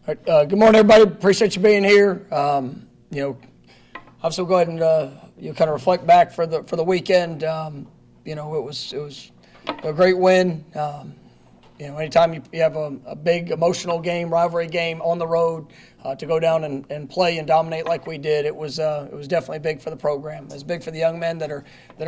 All right, good morning, everybody. Appreciate you being here. Obviously, we'll go ahead and kind of reflect back for the weekend. It was a great win. Anytime you have a big emotional game, rivalry game on the road, to go down and play and dominate like we did, it was definitely big for the program. It's big for the young men that are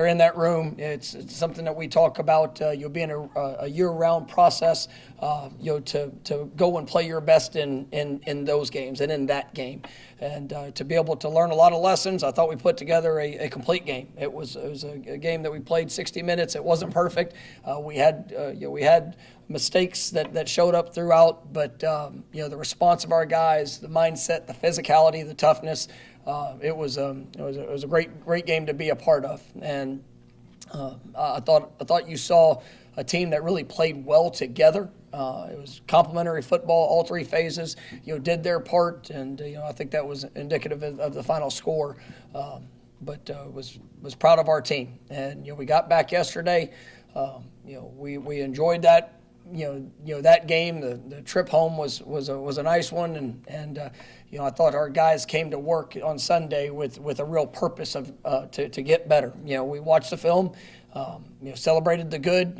in that room. It's something that we talk about. You'll be in a year-round process. To go and play your best in those games and in that game, and to be able to learn a lot of lessons. I thought we put together a complete game. It was a game that we played 60 minutes. It wasn't perfect. We had mistakes that showed up throughout, but the response of our guys, the mindset, the physicality, the toughness, it was a great game to be a part of. And I thought you saw a team that really played well together. It was complementary football, all three phases, did their part, and I think that was indicative of the final score. But was proud of our team, and we got back yesterday. We enjoyed that. That game, the trip home was a nice one, and I thought our guys came to work on Sunday with a real purpose of to get better. We watched the film, celebrated the good,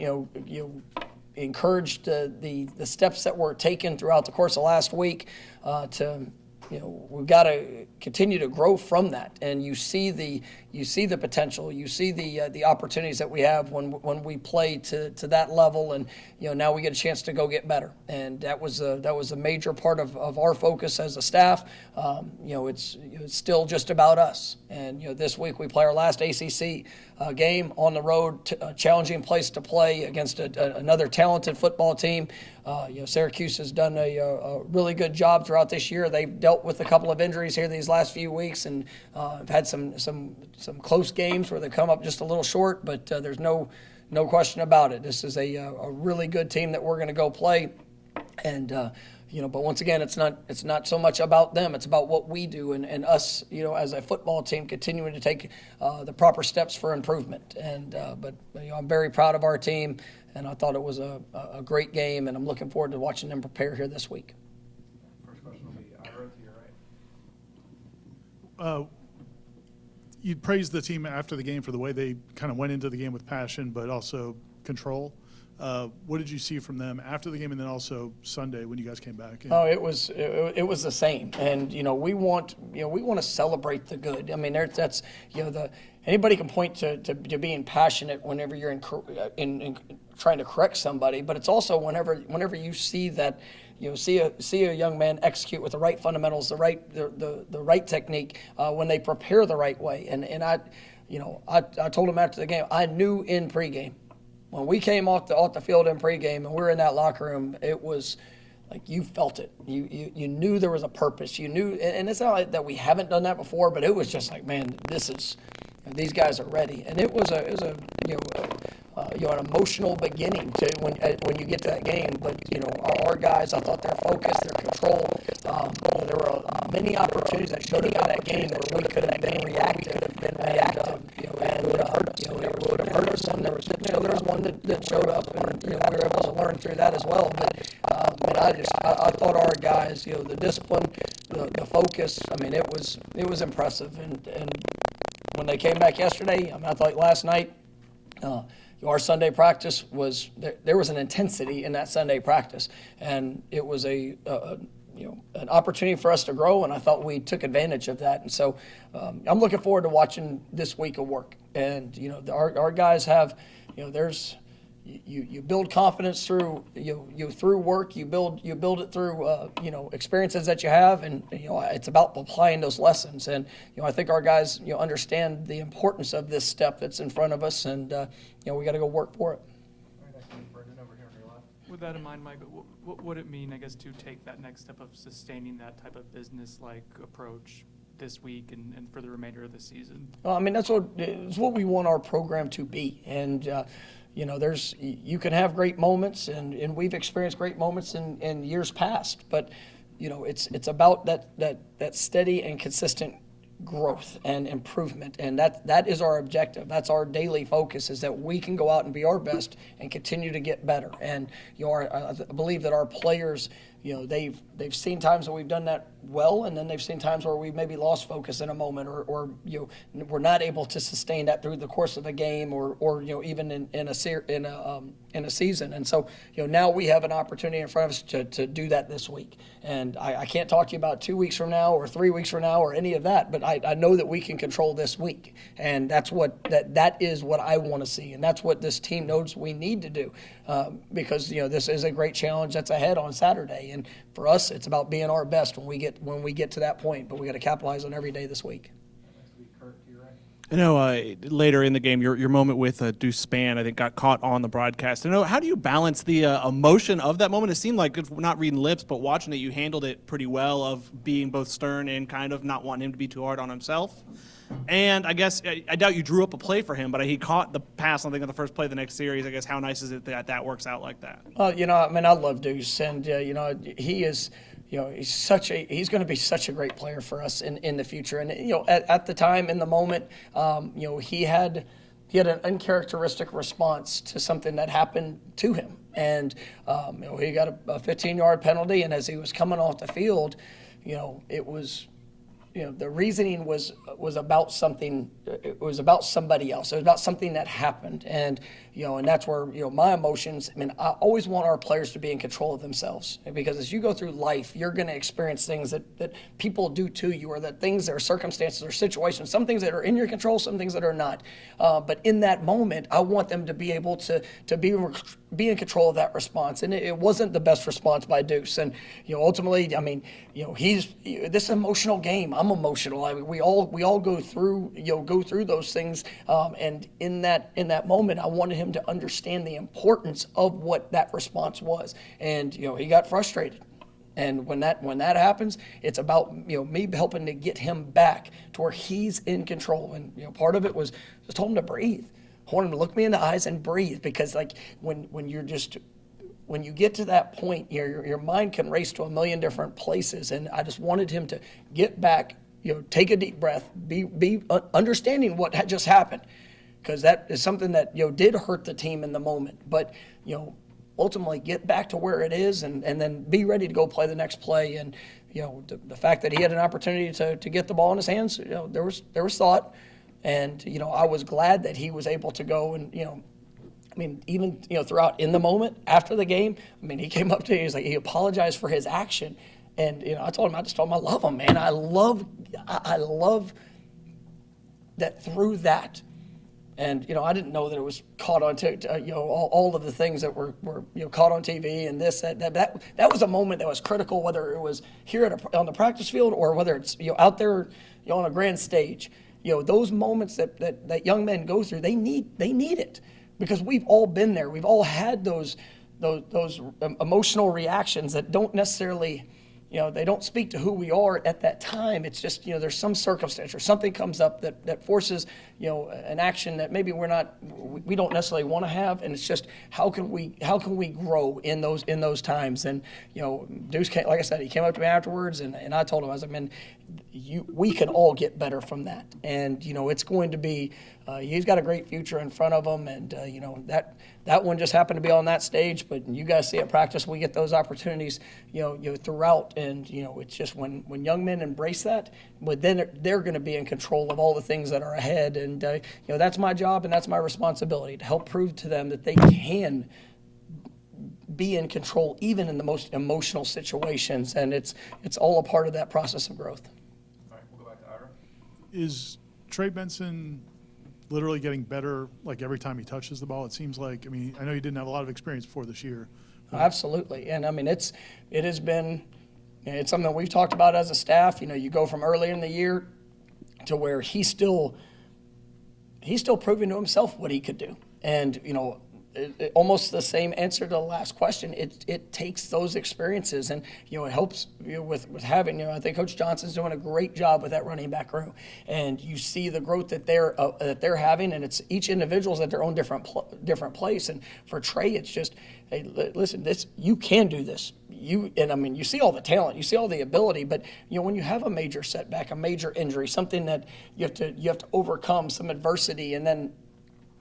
encouraged the steps that were taken throughout the course of last week. We've got to continue to grow from that, and you see the potential, you see the opportunities that we have when we play to that level, and now we get a chance to go get better, and that was a major part of our focus as a staff. It's still just about us, and this week we play our last ACC game on the road, a challenging place to play against another talented football team. Syracuse has done a really good job throughout this year. They've dealt with a couple of injuries here these last few weeks, and have had some close games where they come up just a little short. But there's no question about it. This is a really good team that we're going to go play, and but once again, it's not so much about them. It's about what we do and us, as a football team, continuing to take the proper steps for improvement. And but I'm very proud of our team, and I thought it was a great game, and I'm looking forward to watching them prepare here this week. First question will be Ira to your right. You praised the team after the game for the way they kind of went into the game with passion, but also control. What did you see from them after the game, and then also Sunday when you guys came back? It was the same, and we want to celebrate the good. I mean, that's anybody can point to being passionate whenever you're in trying to correct somebody, but it's also whenever you see that. See a young man execute with the right fundamentals, the right technique, when they prepare the right way. And I told him after the game, I knew in pregame, when we came off the field in pregame and we were in that locker room, it was like you felt it. You knew there was a purpose. You knew, and it's not like that we haven't done that before, but it was just like, man, these guys are ready. And it was an emotional beginning to when you get to that game. But our guys, I thought their focus, their control. There were many opportunities that showed up in that game that we could have been reactive, and it would have hurt us. And there was one that showed up, and we were able to learn through that as well. But I thought our guys, the discipline, the focus. I mean, it was impressive. And when they came back yesterday, I thought last night. Our Sunday practice there was an intensity in that Sunday practice, and it was an opportunity for us to grow, and I thought we took advantage of that. And so I'm looking forward to watching this week of work. And our guys have, you build confidence through through work. You build it through experiences that you have, and it's about applying those lessons. And I think our guys understand the importance of this step that's in front of us, and we got to go work for it. All right, next, Brendan over here on your left. With that in mind, Mike, what would it mean, I guess, to take that next step of sustaining that type of business-like approach this week and for the remainder of the season? Well, that's what we want our program to be, and you can have great moments, and we've experienced great moments in years past, but it's about that steady and consistent growth and improvement, and that is our objective. That's our daily focus, is that we can go out and be our best and continue to get better. And I believe that our players they've seen times where we've done that well, and then they've seen times where we've maybe lost focus in a moment, or we're not able to sustain that through the course of a game, or even in a season. And so now we have an opportunity in front of us to do that this week. And I can't talk to you about 2 weeks from now or 3 weeks from now or any of that, but I know that we can control this week, and that is what I want to see, and that's what this team knows we need to do, because this is a great challenge that's ahead on Saturday, and for us it's about being our best when we get to that point. But we got to capitalize on every day this week. Next week, Kurt, to your right. I know later in the game, your moment with Deuce Spann, I think, got caught on the broadcast. I know, how do you balance the emotion of that moment? It seemed like, not reading lips, but watching it, you handled it pretty well, of being both stern and kind of not wanting him to be too hard on himself. And I guess, I doubt you drew up a play for him, but he caught the pass, I think, on the first play of the next series. I guess, how nice is it that works out like that? I love Deuce, and he is. He's going to be such a great player for us in the future. And at the time, in the moment, he had an uncharacteristic response to something that happened to him, and he got a 15-yard penalty. And as he was coming off the field, it was. The reasoning was about something. It was about somebody else. It was about something that happened, and and that's where my emotions. I always want our players to be in control of themselves, because as you go through life, you're going to experience things that people do to you, or that things, or circumstances, or situations. Some things that are in your control, some things that are not. But in that moment, I want them to be able to be in control of that response, and it wasn't the best response by Deuce. And ultimately, he's this emotional game. I'm emotional. We all go through those things, and in that moment, I wanted him to understand the importance of what that response was. And he got frustrated. And when that happens, it's about me helping to get him back to where he's in control. And part of it was just told him to breathe. I want him to look me in the eyes and breathe, because when you get to that point, your mind can race to a million different places. And I just wanted him to get back, take a deep breath, be understanding what had just happened, because that is something that did hurt the team in the moment. But ultimately get back to where it is, and then be ready to go play the next play. And the fact that he had an opportunity to get the ball in his hands, there was thought. And I was glad that he was able to go, and even throughout in the moment after the game, he came up to me, he apologized for his action, and I told him I love him, man. I love that through that. And I didn't know that it was caught on all of the things that were caught on TV, and that was a moment that was critical, whether it was here on the practice field, or whether it's out there on a grand stage. Those moments that young men go through, they need it, because we've all been there. We've all had those emotional reactions that don't necessarily, they don't speak to who we are at that time. It's just, there's some circumstance or something comes up that forces, an action that maybe we don't necessarily want to have. And it's just, how can we grow in those times? And, Deuce came, like I said, he came up to me afterwards, and I told him, I was like, man, we can all get better from that. And, it's going to be, he's got a great future in front of him. And, that one just happened to be on that stage, but you guys see at practice, we get those opportunities, throughout. And, it's just when young men embrace that, but then they're going to be in control of all the things that are ahead. And, that's my job, and that's my responsibility, to help prove to them that they can be in control even in the most emotional situations. And it's all a part of that process of growth. All right, we'll go back to Ira. Is Trey Benson literally getting better like every time he touches the ball? It seems like, I know he didn't have a lot of experience before this year. Absolutely. And it's something that we've talked about as a staff. You go from early in the year to where he's still proving to himself what he could do. And, almost the same answer to the last question. It takes those experiences, and it helps with having. I think Coach Johnson's doing a great job with that running back room, and you see the growth that they're having, and it's each individual's at their own different place. And for Trey, it's just, hey, listen, you can do this. You see all the talent, you see all the ability, but when you have a major setback, a major injury, something that you have to overcome, some adversity, and then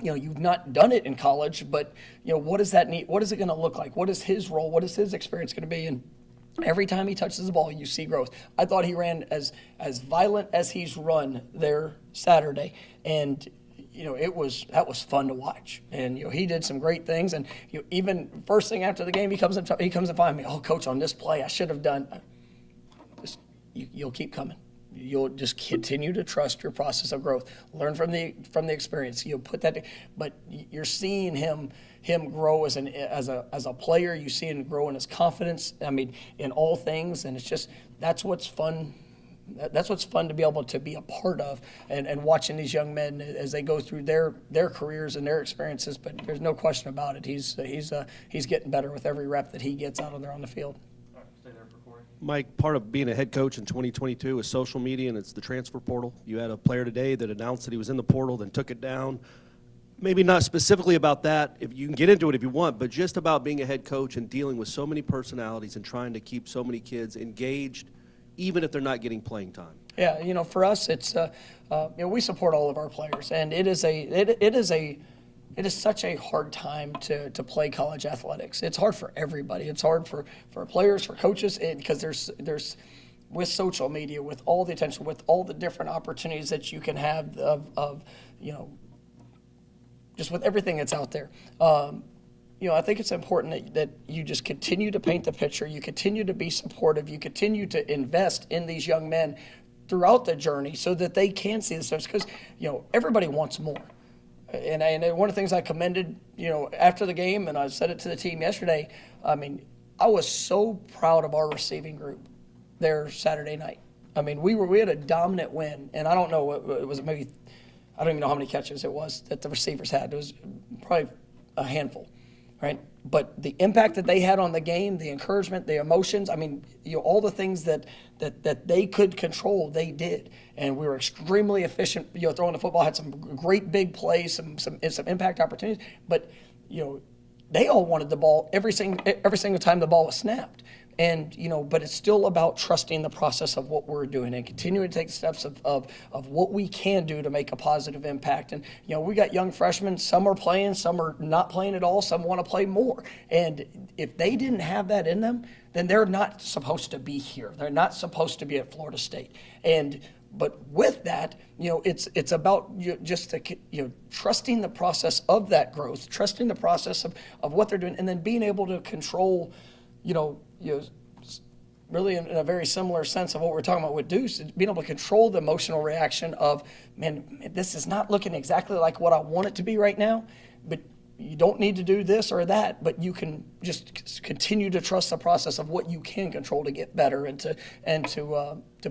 you've not done it in college, but what does that need? What is it going to look like? What is his role? What is his experience going to be? And Every time he touches the ball, you see growth. I thought he ran as violent as he's run there Saturday, and that was fun to watch. And he did some great things. And even first thing after the game, he comes and finds me. Oh, coach, on this play, I should have done. You'll keep coming. You'll just continue to trust your process of growth. Learn from the experience. You'll put that, but you're seeing him grow as a player. You see him grow in his confidence. I mean, in all things, and it's just that's what's fun. That's what's fun to be able to be a part of, and watching these young men as they go through their careers and their experiences. But there's no question about it. He's getting better with every rep that he gets out there on the field. All right, stay there for Corey. Mike, part of being a head coach in 2022 is social media, and it's the transfer portal. You had a player today that announced that he was in the portal, then took it down. Maybe not specifically about that, if you can get into it if you want, but just about being a head coach and dealing with so many personalities and trying to keep so many kids engaged, even if they're not getting playing time. Yeah, for us, it's we support all of our players, and it is such a hard time to play college athletics. It's hard for everybody. It's hard for players, for coaches, because there's with social media, with all the attention, with all the different opportunities that you can have of just with everything that's out there. I think it's important that you just continue to paint the picture, you continue to be supportive, you continue to invest in these young men throughout the journey so that they can see the steps, because, everybody wants more. And one of the things I commended, after the game, and I said it to the team yesterday, I mean, I was so proud of our receiving group there Saturday night. I mean, we had a dominant win, and I don't know, it was maybe, I don't even know how many catches it was that the receivers had. It was probably a handful. Right, but the impact that they had on the game, the encouragement, the emotions, I mean, all the things that they could control, they did. And we were extremely efficient, throwing the football, had some great big plays, some impact opportunities, but, they all wanted the ball every single time the ball was snapped. And, but it's still about trusting the process of what we're doing and continuing to take steps of what we can do to make a positive impact. And, we got young freshmen, some are playing, some are not playing at all, some want to play more. And if they didn't have that in them, then they're not supposed to be here. They're not supposed to be at Florida State. But with that, it's about trusting the process of that growth, trusting the process of what they're doing, and then being able to control, really in a very similar sense of what we're talking about with Deuce, being able to control the emotional reaction of, man, this is not looking exactly like what I want it to be right now, but you don't need to do this or that, but you can just continue to trust the process of what you can control to get better and to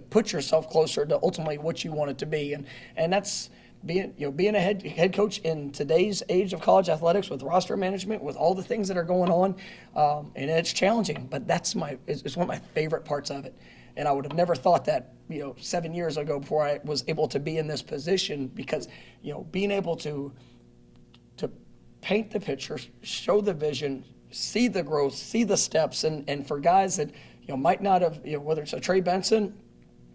put yourself closer to ultimately what you want it to be. And that's being a head coach in today's age of college athletics, with roster management, with all the things that are going on, and it's challenging. But it's one of my favorite parts of it. And I would have never thought that 7 years ago before I was able to be in this position, because being able to paint the picture, show the vision, see the growth, see the steps, and for guys that might not have, whether it's a Trey Benson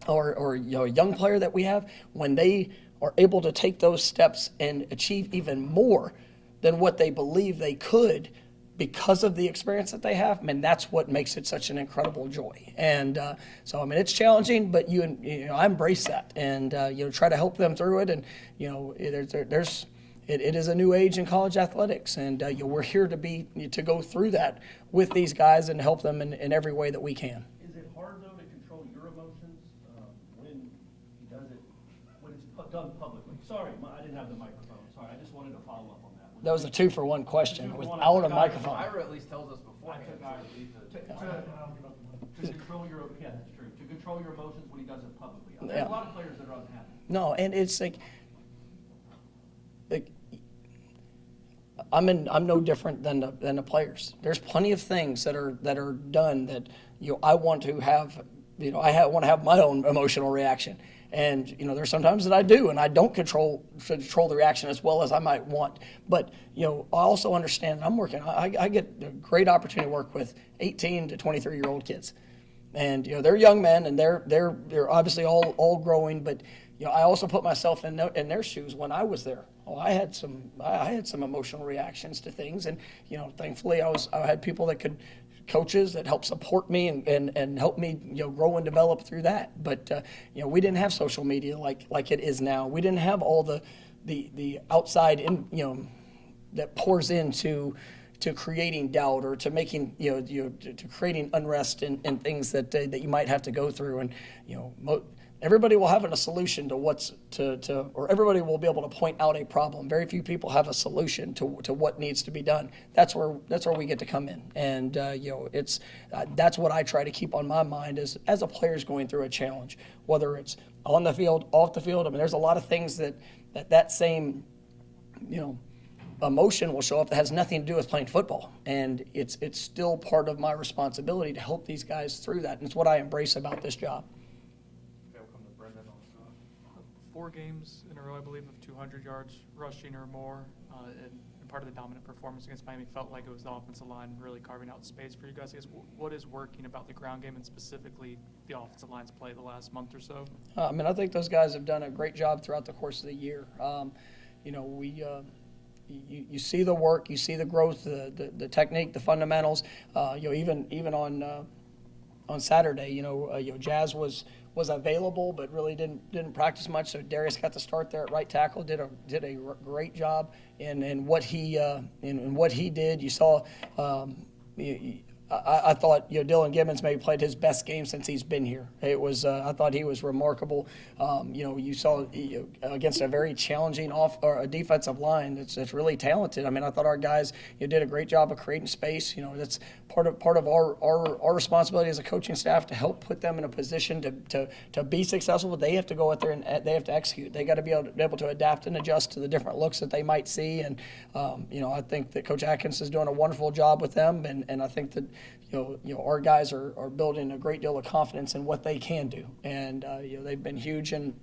or a young player that we have, when they are able to take those steps and achieve even more than what they believe they could because of the experience that they have, that's what makes it such an incredible joy. And so, it's challenging, but I embrace that and try to help them through it. And it is a new age in college athletics, and we're here to go through that with these guys and help them in every way that we can. Is it hard, though, to control your emotions when he does it, when it's done publicly? Sorry, I didn't have the microphone. Sorry, I just wanted to follow up on that. That was a 2-for-1 question without a microphone. Ira at least tells us beforehand. To control your, yeah, that's true. To control your emotions when he does it publicly. There's a lot of players that are unhappy. No, and it's like I'm no different than the players. There's plenty of things that are done that I want to have. I want to have my own emotional reaction, and there's sometimes that I do, and I don't control the reaction as well as I might want. But I also understand I'm working. I get a great opportunity to work with 18 to 23-year-old kids, and they're young men, and they're obviously all growing. But I also put myself in their shoes when I was there. I had some emotional reactions to things, and thankfully I had people that could coaches that help support me and help me, grow and develop through that. But, we didn't have social media like it is now. We didn't have all the outside, that pours into creating doubt or to making, to creating unrest and things that you might have to go through. And, everybody will have a solution to or everybody will be able to point out a problem. Very few people have a solution to what needs to be done. That's where we get to come in. And, that's what I try to keep on my mind as a player's going through a challenge, whether it's on the field, off the field. I mean, there's a lot of things that same, emotion will show up that has nothing to do with playing football. And it's still part of my responsibility to help these guys through that. And it's what I embrace about this job. Okay, we'll come to Brendan on the side. 4 games in a row, I believe, of 200 yards rushing or more, and part of the dominant performance against Miami felt like it was the offensive line really carving out space for you guys. I guess, what is working about the ground game and specifically the offensive line's play the last month or so? I think those guys have done a great job throughout the course of the year. You see the work, you see the growth, the technique, the fundamentals. Even on Saturday, Jazz was available, but really didn't practice much. So Darius got the start there at right tackle. Did a great job in what he did. You saw. I thought Dylan Gibbons maybe played his best game since he's been here. It was I thought he was remarkable. You saw against a very challenging a defensive line that's really talented. I mean, I thought our guys did a great job of creating space. That's part of our responsibility as a coaching staff to help put them in a position to be successful. But they have to go out there and they have to execute. They got to be able to adapt and adjust to the different looks that they might see. And I think that Coach Atkins is doing a wonderful job with them. And I think that our guys are building a great deal of confidence in what they can do. And they've been huge in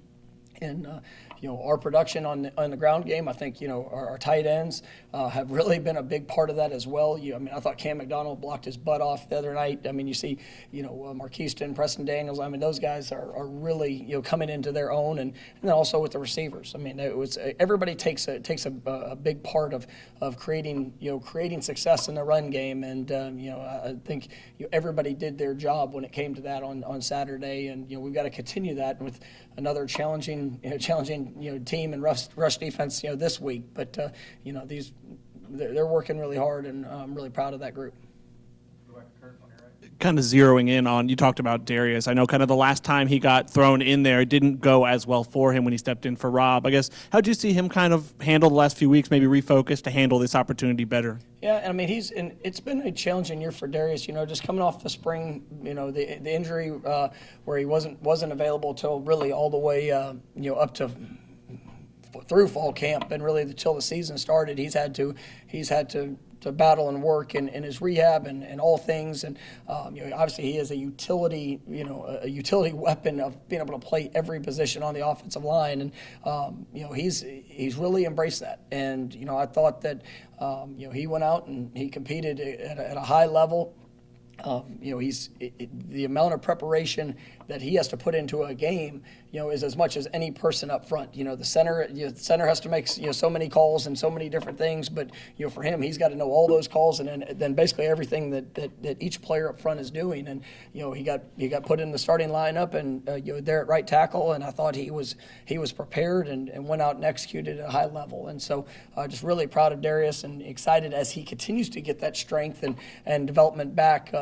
our production on the ground game. I think our tight ends have really been a big part of that as well. I thought Cam McDonald blocked his butt off the other night. I mean, you see Marquiston, Preston Daniels. I mean, those guys are really coming into their own, and then also with the receivers. I mean, it was everybody takes a big part of creating success in the run game, and I think everybody did their job when it came to that on Saturday, and we've got to continue that with another challenging team and rush defense this week. But they're working really hard, and I'm really proud of that group. Go back to Kurt on your right. Kind of zeroing in on, you talked about Darius. I know kind of the last time he got thrown in there, it didn't go as well for him when he stepped in for Rob. I guess, how did you see him kind of handle the last few weeks, maybe refocus to handle this opportunity better? Yeah, I mean, it's been a challenging year for Darius, just coming off the spring, the injury where he wasn't available till really all the way, up to through fall camp, and really until the season started, he's had to battle and work in his rehab and all things. And obviously he is a utility weapon of being able to play every position on the offensive line, and he's really embraced that. And I thought that he went out and he competed at a high level. The amount of preparation that he has to put into a game, is as much as any person up front. The center has to make so many calls and so many different things, but for him, he's got to know all those calls and then basically everything that each player up front is doing. And he got put in the starting lineup and there at right tackle, and I thought he was prepared and went out and executed at a high level. And so just really proud of Darius and excited as he continues to get that strength and development back.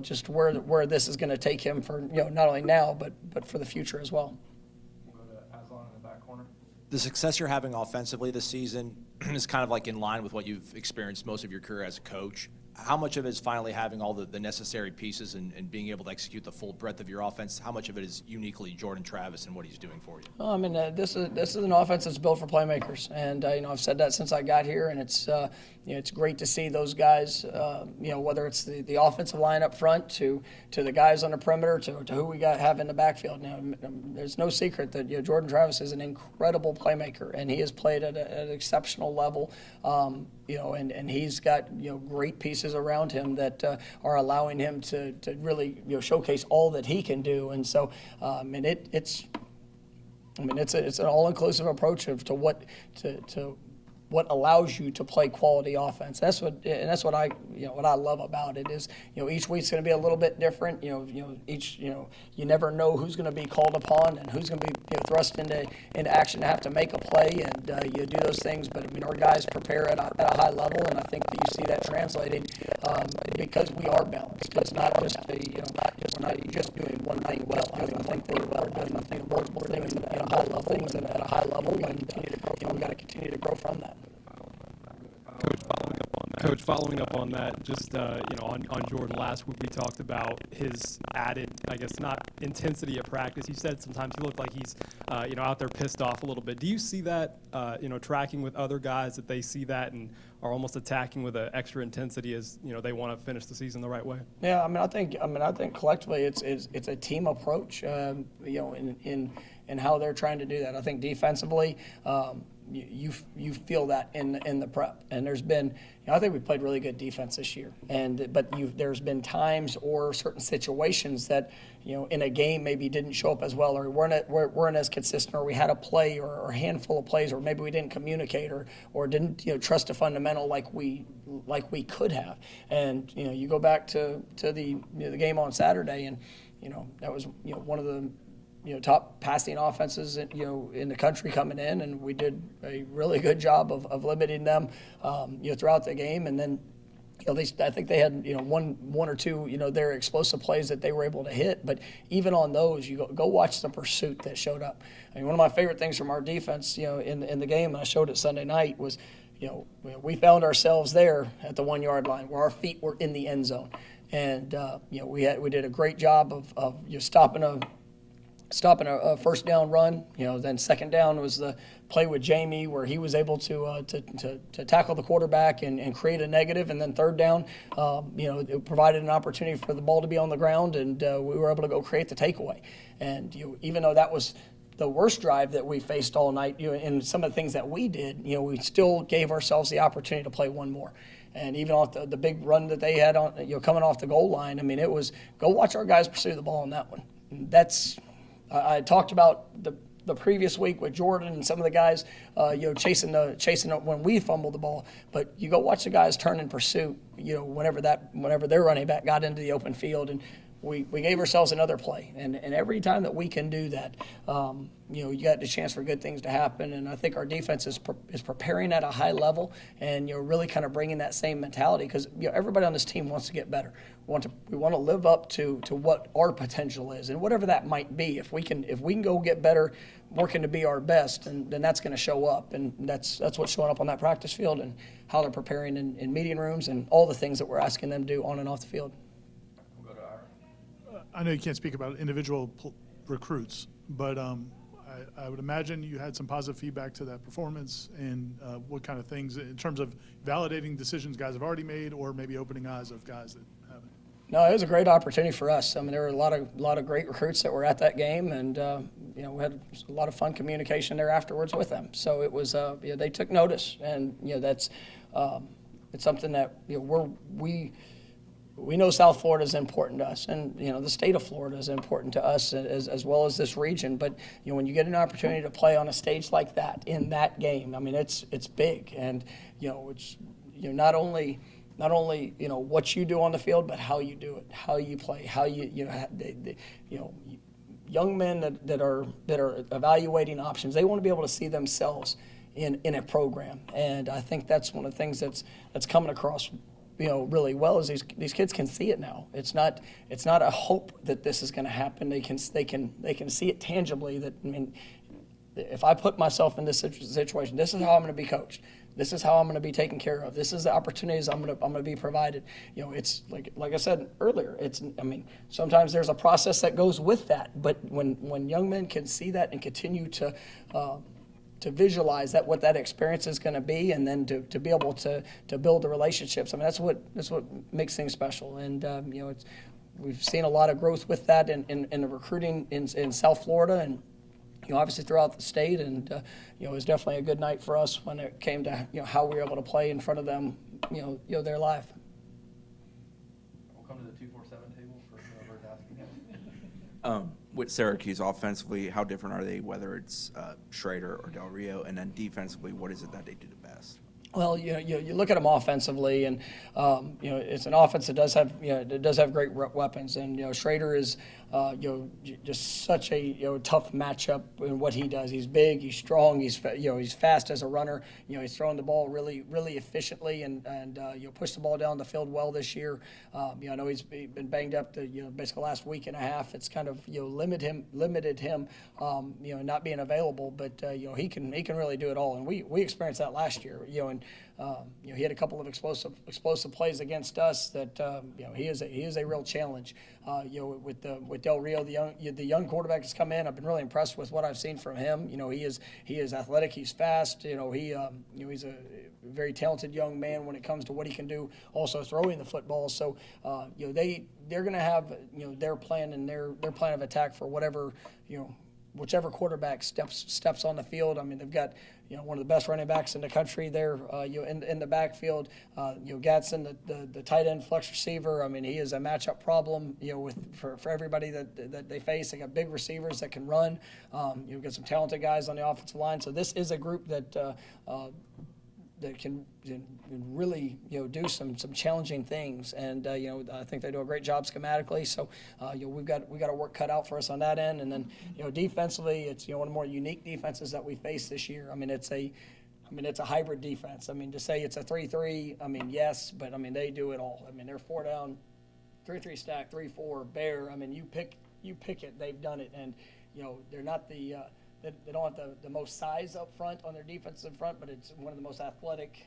Just where this is going to take him for not only now but for the future as well. We'll go to Aslan in the back corner. The success you're having offensively this season is kind of like in line with what you've experienced most of your career as a coach. How much of it is finally having all the necessary pieces and being able to execute the full breadth of your offense? How much of it is uniquely Jordan Travis and what he's doing for you? This is an offense that's built for playmakers, and I've said that since I got here, and it's great to see those guys. Whether it's the offensive line up front to the guys on the perimeter to who we have in the backfield. Now, there's no secret that Jordan Travis is an incredible playmaker, and he has played at an exceptional level. And he's got great pieces around him that are allowing him to really showcase all that he can do. And so it's an all-inclusive approach to what allows you to play quality offense. That's what I what I love about it is each week's going to be a little bit different. You never know who's going to be called upon and who's going to be thrust into action to have to make a play, and you do those things. But I mean, our guys prepare at a high level, and I think that you see that translated because we are balanced. It's not just we're not just doing one thing well. I think that we're doing multiple things at a high level, and we got to continue to grow from that. Coach, following up on that, just on Jordan last week, we talked about his added, I guess, not intensity at practice. You said sometimes he looked like he's, out there pissed off a little bit. Do you see that, tracking with other guys that they see that and are almost attacking with an extra intensity as they want to finish the season the right way? Yeah, I think collectively it's a team approach, in how they're trying to do that. I think defensively. You feel that in the prep, and there's been I think we played really good defense this year, but there's been times or certain situations that in a game maybe didn't show up as well, or weren't as consistent, or we had a play or a handful of plays, or maybe we didn't communicate or didn't trust a fundamental like we could have, and you go back to the game on Saturday, and that was one of the top passing offenses in the country coming in, and we did a really good job of limiting them throughout the game. And then I think they had one or two their explosive plays that they were able to hit. But even on those, you go watch the pursuit that showed up. I mean, one of my favorite things from our defense in the game, and I showed it Sunday night, was we found ourselves there at the 1 yard line where our feet were in the end zone, and we did a great job of stopping a first down run. Then second down was the play with Jamie where he was able to tackle the quarterback and create a negative. And then third down, it provided an opportunity for the ball to be on the ground, and we were able to go create the takeaway. And even though that was the worst drive that we faced all night, and some of the things that we did, we still gave ourselves the opportunity to play one more. And even off the big run that they had on, coming off the goal line, I mean, it was go watch our guys pursue the ball on that one. I talked about the previous week with Jordan and some of the guys, chasing when we fumbled the ball. But you go watch the guys turn in pursuit, whenever their running back got into the open field, and we gave ourselves another play. And every time that we can do that, you got the chance for good things to happen. And I think our defense is preparing at a high level, and really kind of bringing that same mentality, because everybody on this team wants to get better. We want to live up to what our potential is, and whatever that might be. If we can go get better, working to be our best, and then that's going to show up, and that's what's showing up on that practice field, and how they're preparing in meeting rooms, and all the things that we're asking them to do on and off the field. We'll go to Ira. I know you can't speak about individual recruits, but I would imagine you had some positive feedback to that performance, and what kind of things in terms of validating decisions guys have already made, or maybe opening eyes of guys that haven't. No, it was a great opportunity for us. I mean, there were a lot of great recruits that were at that game, and we had a lot of fun communication there afterwards with them. So it was they took notice, and that's it's something that we know South Florida is important to us, and the state of Florida is important to us as well as this region. But when you get an opportunity to play on a stage like that in that game, I mean it's big, and it's not only what you do on the field, but how you do it, how you play, how young men that are evaluating options, they want to be able to see themselves in a program, and I think that's one of the things that's coming across really well, is these kids can see it now. It's not a hope that this is going to happen. They can see it tangibly. That, I mean, if I put myself in this situation, this is how I'm going to be coached. This is how I'm going to be taken care of. This is the opportunities I'm going to be provided. It's like I said earlier. Sometimes there's a process that goes with that. But when young men can see that and continue to visualize what that experience is going to be, and then to be able to build the relationships. I mean, that's what makes things special. And we've seen a lot of growth with that in the recruiting in South Florida, and obviously throughout the state. And it was definitely a good night for us when it came to how we were able to play in front of them, there live. We'll come to the 247 table for whoever's asking. with Syracuse offensively, how different are they, whether it's Schrader or Del Rio? And then defensively, what is it that they do the best? Well, you look at them offensively, and it's an offense that does have it does have great weapons, and Schrader is just such a tough matchup in what he does. He's big, he's strong, he's fast as a runner. He's throwing the ball really efficiently, and push the ball down the field well this year. I know he's been banged up the basically last week and a half. It's kind of limited him not being available, but he can really do it all, and we experienced that last year. He had a couple of explosive plays against us that he is a real challenge. With Del Rio, the young quarterback has come in. I've been really impressed with what I've seen from him. He is athletic. He's fast. He's a very talented young man when it comes to what he can do. Also throwing the football. So they're going to have their plan and their plan of attack for whatever whichever quarterback steps on the field. I mean, they've got one of the best running backs in the country there in the backfield. Gadsden, the tight end flex receiver. I mean, he is a matchup problem for everybody that they face. They got big receivers that can run. You've got some talented guys on the offensive line. So this is a group that can really do some challenging things, and I think they do a great job schematically. So we've got a work cut out for us on that end, and then defensively, it's one of the more unique defenses that we face this year. I mean, it's a hybrid defense. I mean, to say it's a 3-3, I mean, yes, but I mean they do it all. I mean, they're 4 down, 3-3 stack, 3-4 bear. I mean, you pick it, they've done it, and they're not the they don't have the most size up front on their defensive front, but it's one of the most athletic,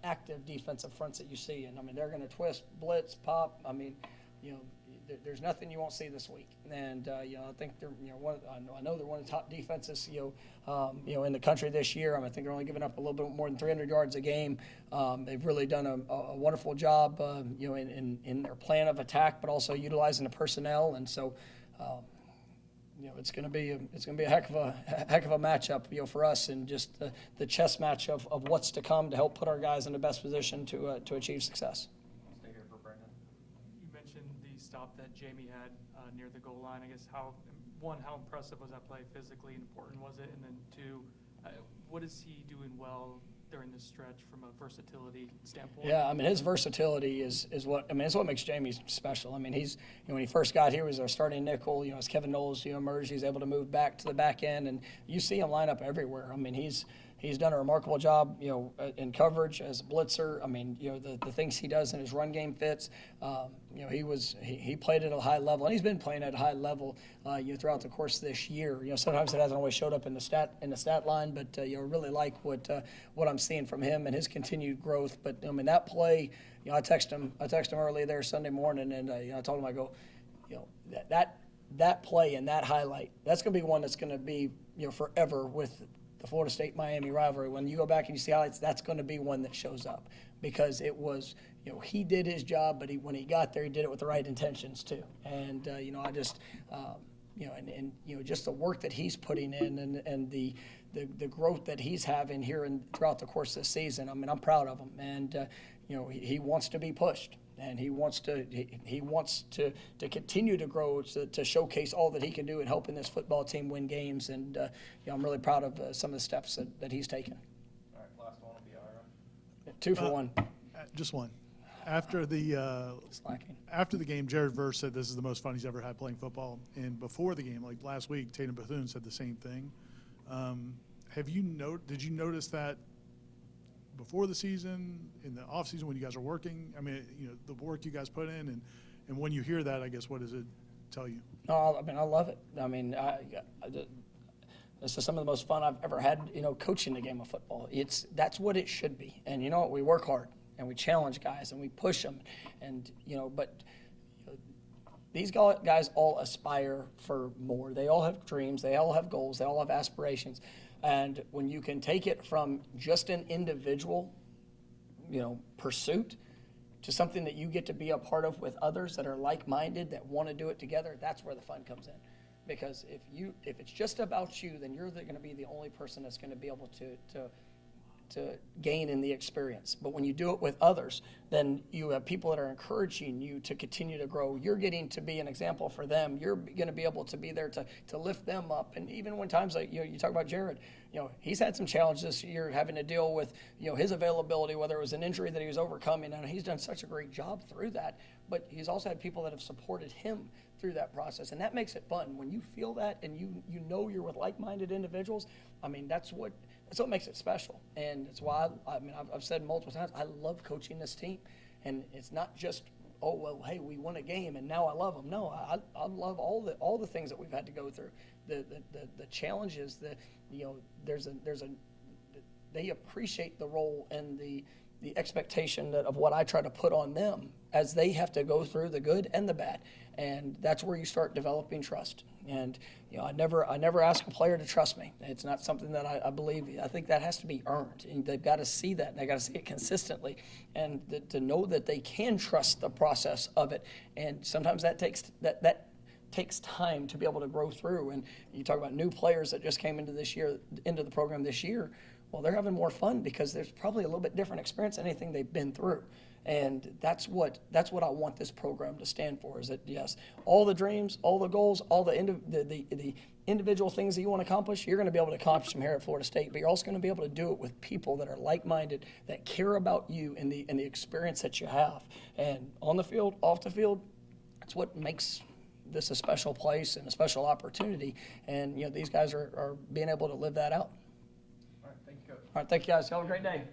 active defensive fronts that you see. And I mean, they're going to twist, blitz, pop. I mean, there's nothing you won't see this week. And I think they're I know they're one of the top defenses in the country this year. I think they're only giving up a little bit more than 300 yards a game. They've really done a wonderful job in their plan of attack, but also utilizing the personnel. And so. It's going to be a heck of a matchup, for us, and just the chess match of what's to come to help put our guys in the best position to achieve success. Stay here for Brandon. You mentioned the stop that Jamie had near the goal line. I guess how impressive was that play physically, and important was it? And then two, what is he doing well during this stretch from a versatility standpoint? Yeah, I mean, his versatility is what it's what makes Jamie special. I mean, he's when he first got here, he was our starting nickel. As Kevin Knowles emerged, he's able to move back to the back end, and you see him line up everywhere. I mean, he's done a remarkable job, in coverage as a blitzer. I mean, the things he does in his run game fits. He played at a high level, and he's been playing at a high level, throughout the course of this year. Sometimes it hasn't always showed up in the stat line, but I really like what I'm seeing from him and his continued growth. But I mean, that play, I texted him early there Sunday morning, and I told him, I go, that play and that highlight, that's going to be one that's going to be forever with the Florida State-Miami rivalry. When you go back and you see highlights, that's going to be one that shows up, because it was, he did his job, but when he got there, he did it with the right intentions too. And I just, just the work that he's putting in, and the growth that he's having here and throughout the course of the season. I mean, I'm proud of him, and he wants to be pushed. And he wants to continue to grow, to showcase all that he can do in helping this football team win games. And I'm really proud of some of the steps that he's taken. All right, last one will be Ira. 2 for 1. Just one. After the game, Jared Verse said this is the most fun he's ever had playing football. And before the game, like last week, Tatum Bethune said the same thing. Did you notice that before the season, in the off season when you guys are working? I mean, the work you guys put in, and when you hear that, I guess, what does it tell you? No, I mean, I love it. I mean, this is some of the most fun I've ever had, coaching the game of football. That's what it should be. And we work hard, and we challenge guys, and we push them, and but these guys all aspire for more. They all have dreams. They all have goals. They all have aspirations. And when you can take it from just an individual, pursuit to something that you get to be a part of with others that are like-minded, that want to do it together, that's where the fun comes in. Because if it's just about you, then you're going to be the only person that's going to be able to to gain in the experience. But when you do it with others, then you have people that are encouraging you to continue to grow. You're getting to be an example for them. You're going to be able to be there to lift them up. And even when times like, you talk about Jared, he's had some challenges this year having to deal with, his availability, whether it was an injury that he was overcoming, and he's done such a great job through that. But he's also had people that have supported him through that process, and that makes it fun. When you feel that and you know you're with like-minded individuals, I mean, that's what makes it special. And it's why, I've said multiple times, I love coaching this team. And it's not just, oh, well, hey, we won a game and now I love them. No, I love all the things that we've had to go through, the challenges, they appreciate the role and the expectation of what I try to put on them as they have to go through the good and the bad. And that's where you start developing trust. And I never ask a player to trust me. It's not something that I believe. I think that has to be earned, and they've got to see that, and they got to see it consistently, and to know that they can trust the process of it. And sometimes that takes time to be able to grow through. And you talk about new players that just came into the program this year. Well, they're having more fun because there's probably a little bit different experience than anything they've been through. And that's what I want this program to stand for, is that, yes, all the dreams, all the goals, all the individual things that you want to accomplish, you're going to be able to accomplish them here at Florida State, but you're also going to be able to do it with people that are like-minded, that care about you and the experience that you have. And on the field, off the field, that's what makes this a special place and a special opportunity. And, these guys are being able to live that out. All right, thank you, Coach. All right, thank you guys. Have a great day.